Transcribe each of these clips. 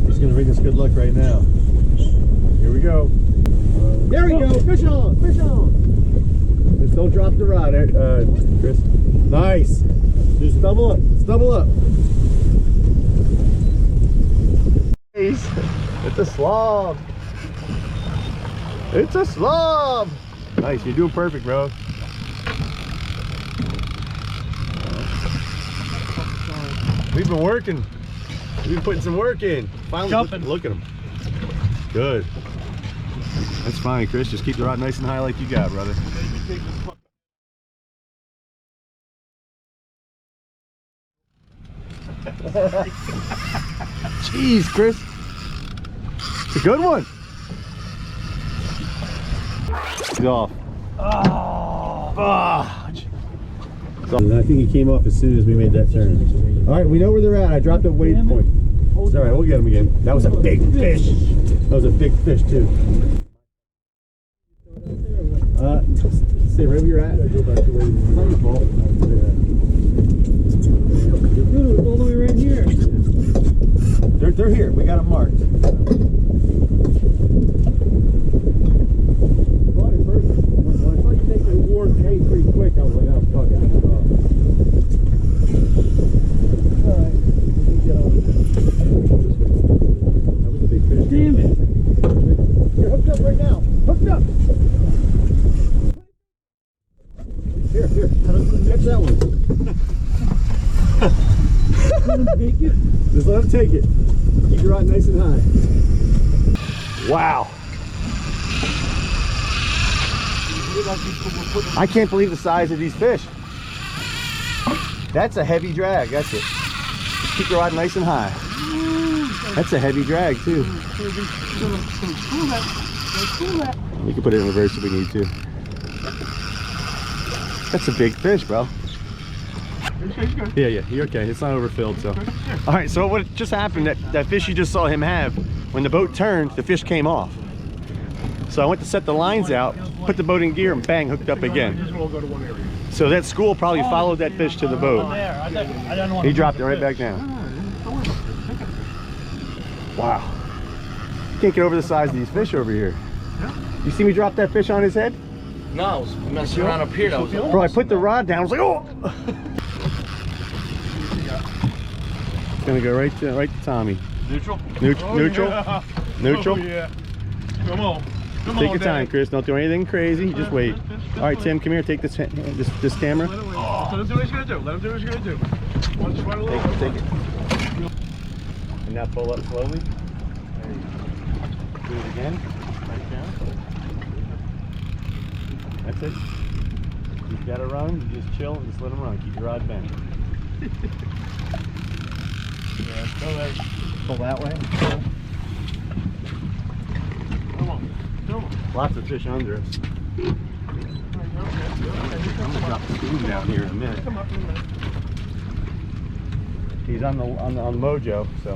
He's gonna bring us good luck right now. Here we go. There we go. Fish on. Fish on. Just don't drop the rod, Chris. Nice. Just double up. Just double up. It's a slob. It's a slob. Nice. You're doing perfect, bro. We've been working. We've been putting some work in. Finally, look at them. Good. That's fine, Chris. Just keep the rod nice and high like you got, brother. Jeez, Chris. It's a good one. He's off. Oh, fudge. I think he came off as soon as we made that turn. All right, we know where they're at. I dropped a waypoint. It's all right, we'll get him again. That was a big fish. That was a big fish too. Stay right where you're at. Go back to where you were. Dude, all the way right here. They're here. We got them marked. Pretty quick, I was like, oh fuck it. Alright, we can get on. That was a big fish. Damn it! You're hooked up right now. Hooked up! Here. Catch that one. Take it. Just let him take it. Keep your rod nice and high. Wow. I can't believe the size of these fish. That's a heavy drag, that's it. Just keep your rod nice and high. That's a heavy drag too. We can put it in reverse if we need to. That's a big fish, bro. Yeah, you're okay. It's not overfilled, so. All right, so what just happened, that fish you just saw him have, when the boat turned, the fish came off. So I went to set the lines out, put the boat in gear, and bang, hooked up again. So that school probably followed that fish to the boat. He dropped it right back down. Wow. Can't get over the size of these fish over here. You see me drop that fish on his head? No, I was messing around up here. Bro, I put the rod down. I was like, oh! It's gonna go right to Tommy. Neutral? Neutral? Yeah. Neutral? Oh, yeah. Come on. Take your time, Chris. Don't do anything crazy. Just wait. All right, Tim, come here. Take this camera. Oh. Let him do what he's gonna do. Let him do what he's gonna do. Just run a little. Take it. And now pull up slowly. There you go. Do it again. Right down. That's it. You've got to run. You just chill and just let him run. Keep your rod bent. Yeah, go there. Pull that way. Pull. Come on. Lots of fish under us. I'm gonna drop the spoon down here in a minute. He's on the Mojo, so.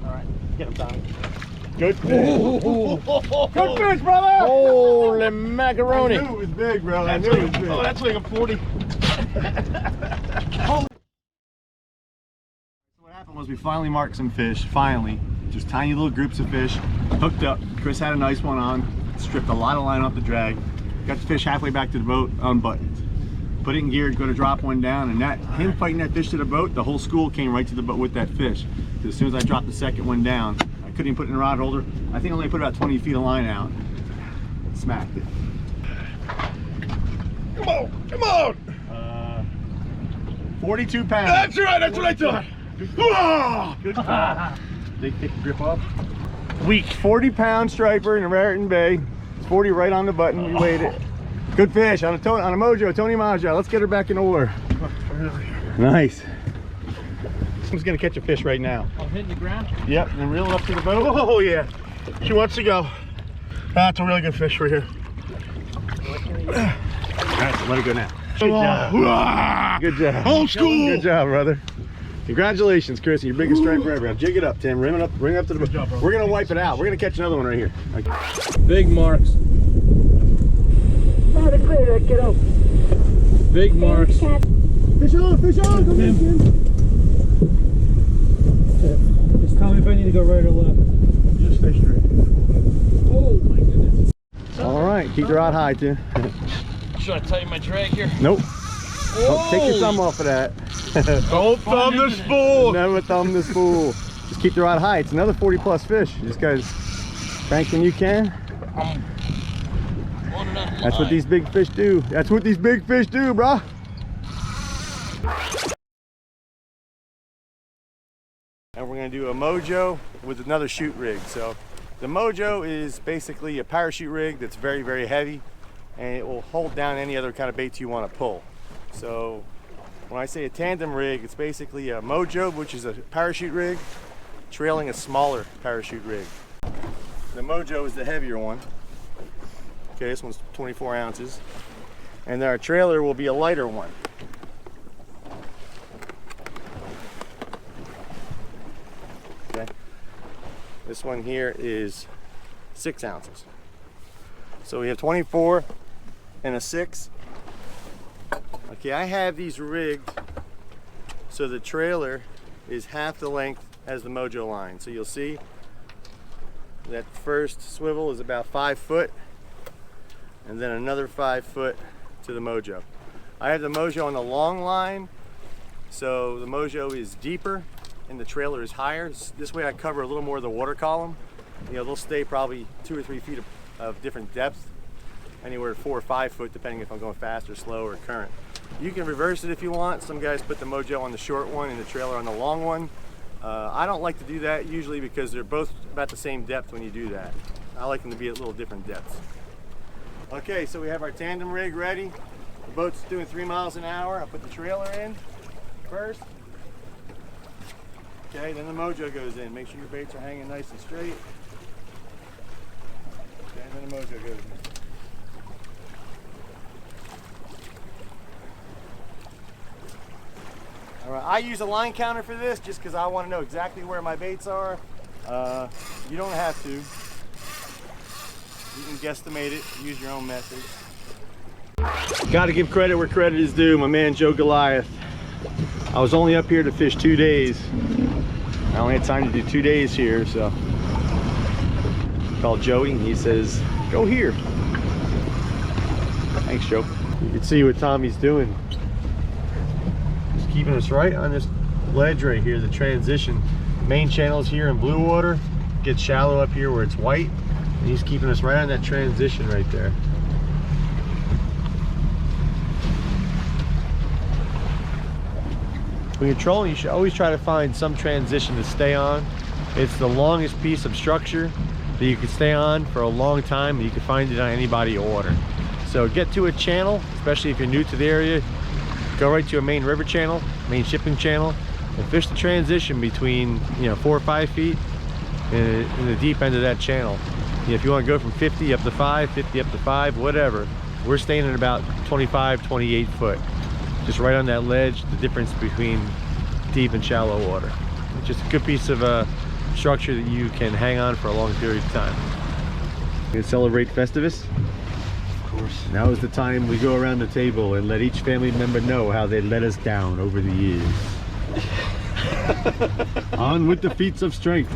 All right, get him, Tommy. Good fish. Good fish, brother. Holy macaroni! I knew it was big, bro. I knew it was big. Oh, that's like a 40. Holy. What happened was we finally marked some fish. Finally. Just tiny little groups of fish, hooked up. Chris had a nice one on, stripped a lot of line off the drag, got the fish halfway back to the boat, unbuttoned. Put it in gear, go to drop one down, and him fighting that fish to the boat, the whole school came right to the boat with that fish. As soon as I dropped the second one down, I couldn't even put it in a rod holder. I think I only put about 20 feet of line out. Smacked it. Come on! 42 pounds. That's right, that's what I thought. Good call. Take the grip off. Weak 40-pound striper in the Raritan Bay. It's 40 right on the button. We weighed it. Good fish on a Mojo, Tony Maja. Let's get her back in the water. Nice. Someone's gonna catch a fish right now. I'm hitting the ground? Yep, and reel it up to the boat. Oh yeah. She wants to go. That's a really good fish right here. Alright, so let it go now. Good job. Good job. Old school. Good job, brother. Congratulations, Chris. Your biggest strike ever. Now jig it up, Tim. Bring it up to the boat. Job, we're gonna wipe it out. We're gonna catch another one right here. Big marks. Not a clear, kiddo. Big marks. Fish on, come on, Kim. Just tell me if I need to go right or left. Just stay straight. Oh my goodness. All right, keep the rod high, too. Should I tighten my drag here? Nope. Oh, take your thumb off of that. Don't thumb the spool. Never thumb the spool. Just keep the rod high. It's another 40 plus fish. You just guys crank when you can. That's what these big fish do. That's what these big fish do, brah. And we're gonna do a Mojo with another shoot rig. So the Mojo is basically a parachute rig that's very, very heavy, and it will hold down any other kind of baits you want to pull. So when I say a tandem rig, it's basically a Mojo, which is a parachute rig, trailing a smaller parachute rig. The Mojo is the heavier one. Okay, this one's 24 ounces. And our trailer will be a lighter one. Okay. This one here is 6 ounces. So we have 24 and a 6. Okay, I have these rigged so the trailer is half the length as the Mojo line. So you'll see that first swivel is about 5 foot, and then another 5 foot to the Mojo. I have the Mojo on the long line, so the Mojo is deeper and the trailer is higher. This way I cover a little more of the water column. You know, they'll stay probably 2 or 3 feet of different depth, anywhere 4 or 5 foot, depending if I'm going fast or slow or current. You can reverse it if you want. Some guys put the Mojo on the short one and the trailer on the long one. I don't like to do that usually because they're both about the same depth when you do that. I like them to be at little different depths. Okay, so we have our tandem rig ready. The boat's doing 3 miles an hour. I'll put the trailer in first. Okay, then the Mojo goes in. Make sure your baits are hanging nice and straight. Okay, and then the Mojo goes in. All right, I use a line counter for this just because I want to know exactly where my baits are. You don't have to. You can guesstimate it, use your own method. Got to give credit where credit is due, my man Joe Goliath. I was only up here to fish 2 days. I only had time to do 2 days here, so I called Joey and he says, go here. Thanks, Joe. You can see what Tommy's doing. He's keeping us right on this ledge right here, the transition. Main channel's here in blue water, gets shallow up here where it's white, and he's keeping us right on that transition right there. When you're trolling, you should always try to find some transition to stay on. It's the longest piece of structure that you can stay on for a long time, and you can find it on any body of water. So get to a channel, especially if you're new to the area, go right to a main river channel, main shipping channel, and fish the transition between 4 or 5 feet in the deep end of that channel. If you want to go from 50 up to 5, 50 up to 5, whatever, we're staying at about 25, 28 foot. Just right on that ledge, the difference between deep and shallow water. It's just a good piece of structure that you can hang on for a long period of time. You can celebrate Festivus? Of course. Now is the time we go around the table and let each family member know how they let us down over the years. On with the feats of strength.